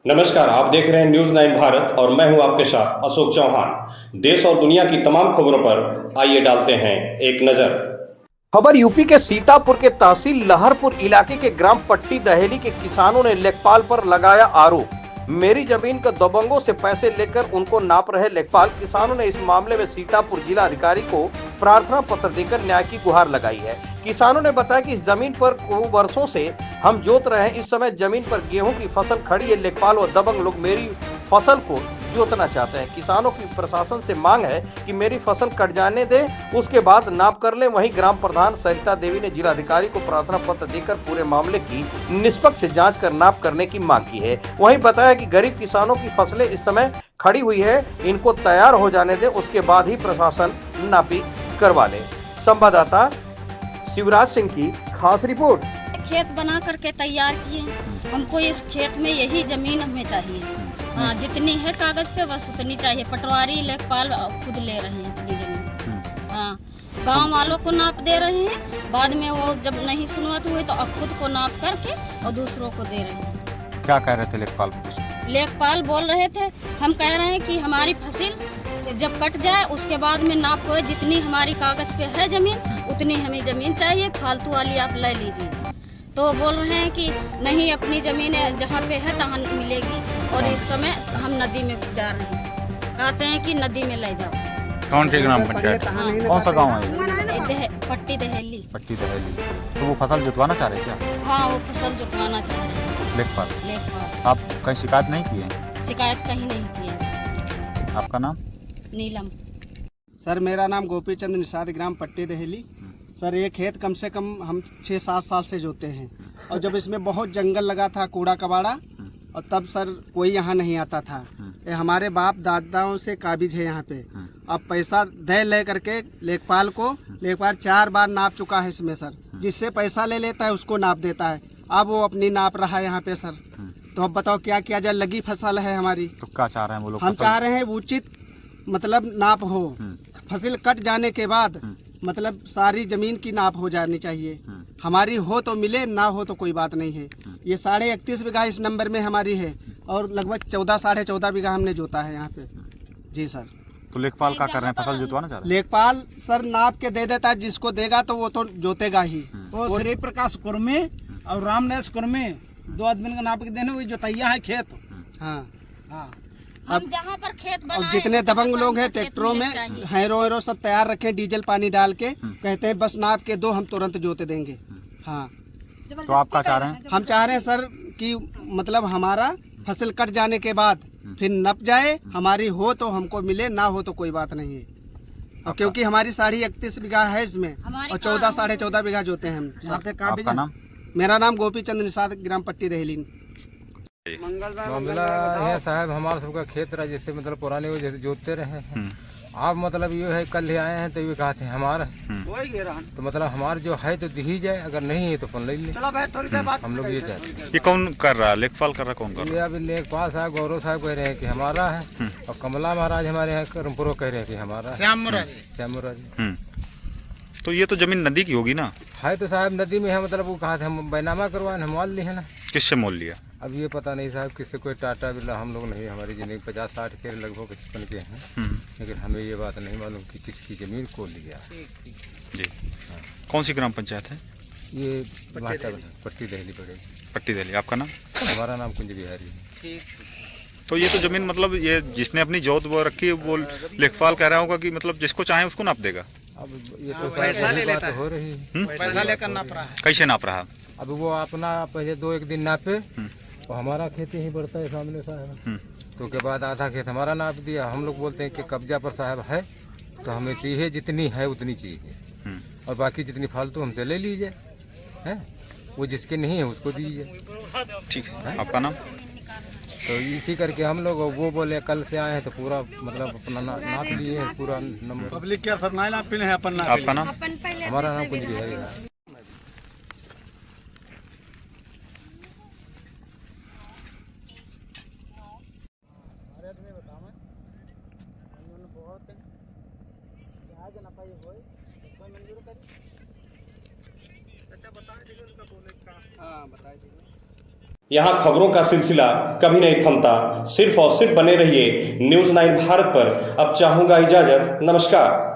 नमस्कार, आप देख रहे हैं न्यूज 9 भारत और मैं हूं आपके साथ अशोक चौहान। देश और दुनिया की तमाम खबरों पर आइए डालते हैं एक नजर। खबर यूपी के सीतापुर के तहसील लहरपुर इलाके के ग्राम पट्टी दहेली के किसानों ने लेखपाल पर लगाया आरोप। मेरी जमीन के दबंगों से पैसे लेकर उनको नाप रहे लेखपाल। किसानों ने इस मामले में सीतापुर जिला अधिकारी को प्रार्थना पत्र देकर न्याय की गुहार लगाई है। किसानों ने बताया कि इस जमीन पर वर्षों से हम जोत रहे हैं। इस समय जमीन पर गेहूं की फसल खड़ी है। लेखपाल व दबंग लोग मेरी फसल को जोतना चाहते हैं। किसानों की प्रशासन से मांग है कि मेरी फसल कट जाने दे, उसके बाद नाप कर ले। वहीं ग्राम प्रधान सरिता देवी ने जिलाधिकारी को प्रार्थना पत्र देकर पूरे मामले की निष्पक्ष जांच कर नाप करने की मांग की है। वहीं बताया कि गरीब किसानों की फसलें इस समय खड़ी हुई है, इनको तैयार हो जाने दे, उसके बाद ही प्रशासन नापी करवा ले। संवाददाता शिवराज सिंह की खास रिपोर्ट। खेत बना करके तैयार किए। हमको इस खेत में यही जमीन हमें चाहिए। हाँ, जितनी है कागज पे बस उतनी चाहिए। पटवारी लेखपाल खुद ले रहे हैं अपनी जमीन। हाँ, गांव वालों को नाप दे रहे हैं, बाद में वो जब नहीं सुनवात हुई तो अब खुद को नाप करके और दूसरों को दे रहे हैं। क्या कह रहे थे लेखपाल? लेखपाल बोल रहे थे, हम कह रहे हैं कि हमारी फसल जब कट जाए उसके बाद में नाप हो, जितनी हमारी कागज पे है जमीन उतनी हमें जमीन चाहिए, फालतू वाली आप ले लीजिए। तो बोल रहे हैं कि नहीं, अपनी जमीन जहाँ पे है तहाँ मिलेगी। और इस समय हम नदी में जा रहे हैं, कहते हैं कि नदी में ले जाओ। कौन सी ग्राम पंचायत? हाँ, कौन सा गांव है? पट्टी दहेली। पट्टी दहेली। तो वो फसल जुतवाना चाह रहे क्या? हाँ, वो फसल जुतवाना चाह रहे हैं लेखपाल। आप कहीं शिकायत नहीं किए? शिकायत कहीं नहीं की है। आपका नाम? नीलम। सर, मेरा नाम गोपी चंद निषाद, ग्राम पट्टी दहेली। सर, ये खेत कम से कम हम 6-7 साल से जोते हैं, और जब इसमें बहुत जंगल लगा था, कूड़ा कबाड़ा, और तब सर कोई यहाँ नहीं आता था। ये हमारे बाप दादाओं से काबिज है यहाँ पे। अब पैसा दे ले करके लेखपाल को, लेखपाल 4 बार नाप चुका है इसमें सर। जिससे पैसा ले लेता है उसको नाप देता है। अब वो अपनी नाप रहा है यहाँ पे सर। तो अब बताओ क्या किया जाए, लगी फसल है हमारी। तो क्या चाह रहे हैं वो लोग? हम चाह रहे हैं उचित मतलब नाप हो, फसल कट जाने के बाद मतलब सारी जमीन की नाप हो जानी चाहिए। हमारी हो तो मिले, ना हो तो कोई बात नहीं है। ये 31.5 बीघा इस नंबर में हमारी है, और लगभग 14-14.5 बीघा हमने जोता है यहाँ पे। जी सर। तो लेखपाल क्या कर रहे हैं? फसल जुतवाना चाह रहे हैं? लेखपाल सर नाप के दे देता है, जिसको देगा तो वो तो जोतेगा ही। वो श्री प्रकाश कुर्मी और रामनेश कुर्मी 2 आदमी का नाप के देने, वही जोतैया है खेत। हाँ हाँ, हम जहाँ पर खेत अब जितने दबंग लोग हैं ट्रैक्टरों में हैरो हैरो सब तैयार रखे, डीजल पानी डाल के, कहते हैं बस नाप के दो, हम तुरंत जोते देंगे। हाँ, तो आप क्या चाह रहे हैं? हम चाह रहे हैं सर कि मतलब हमारा फसल कट जाने के बाद फिर नप जाए, हमारी हो तो हमको मिले, ना हो तो कोई बात नहीं है। और क्योंकि हमारी 31.5 बीघा है इसमें, और 14-14.5 बीघा जोते हैं हम। आपका नाम? मेरा नाम गोपी चंद निषाद, ग्राम पट्टी दहेली। मामला है साहब, हमारा सबका खेत रहा, जैसे मतलब पुराने वो जैसे जोतते रहे हैं। आप मतलब ये है कल ही आए हैं तो ये कहते हैं हमारा, तो मतलब हमारे जो है तो दी जाए, अगर नहीं है तो फोन ले लें। हम लोग ये चाहते हैं। ये कौन कर रहा है? लेखपाल कर रहा है? कौन कर ये रहा अभी लेखपाल साहब गौरव साहब कह रहे हैं कि हमारा है, और कमला महाराज हमारे यहाँ करमपुर कह रहे हैं कि हमारा है। श्याम महाराज। तो ये तो जमीन नदी की होगी ना? है तो साहब नदी में है, मतलब वो कहा थे हम बैनामा करवाए, हम मोल लिए है ना। किससे मोल लिया? अब ये पता नहीं साहब, किससे, कोई टाटा बिरला हम लोग नहीं, हमारी ज़मीन 50-60 के लगभग 55 के हैं। लेकिन हमें ये बात नहीं मालूम कि किसकी ज़मीन को लिया। जी। कौन सी ग्राम पंचायत है ये? पट्टी दहली पड़ेगी। पट्टी दहली। आपका नाम? हमारा नाम कुंज बिहारी है। तो ये तो जमीन मतलब ये जिसने अपनी जोत वो रखी है, वो लेखपाल कह रहा होगा कि मतलब जिसको चाहे उसको नाप देगा। अब ये तो पैसा ले लेता हो रही है, पैसा लेकर नाप रहा है। कैसे नाप रहा? अब वो अपना पहले 2-1 दिन नापे, और हमारा खेती ही बढ़ता है सामने साहब। तो के बाद आधा खेत हमारा नाप दिया। हम लोग बोलते हैं कि कब्जा पर साहब है, तो हमें चाहिए जितनी है उतनी चाहिए, और बाकी जितनी फालतू हमसे ले लीजिए, हैं वो जिसके नहीं है उसको दीजिए। ठीक है। आपका नाम? तो इसी करके हम लोग, वो बोले कल से आए हैं तो पूरा मतलब अपना नाप लिए हैं, पूरा नंबर। पब्लिक क्या सर ना नाप है अपन। आपका नाम? हमारा नाम कुंज बिहारी है। हाँ, बताइए। यहाँ खबरों का सिलसिला कभी नहीं थमता। सिर्फ और सिर्फ बने रहिए न्यूज़ 9 भारत पर। अब चाहूंगा इजाजत। नमस्कार।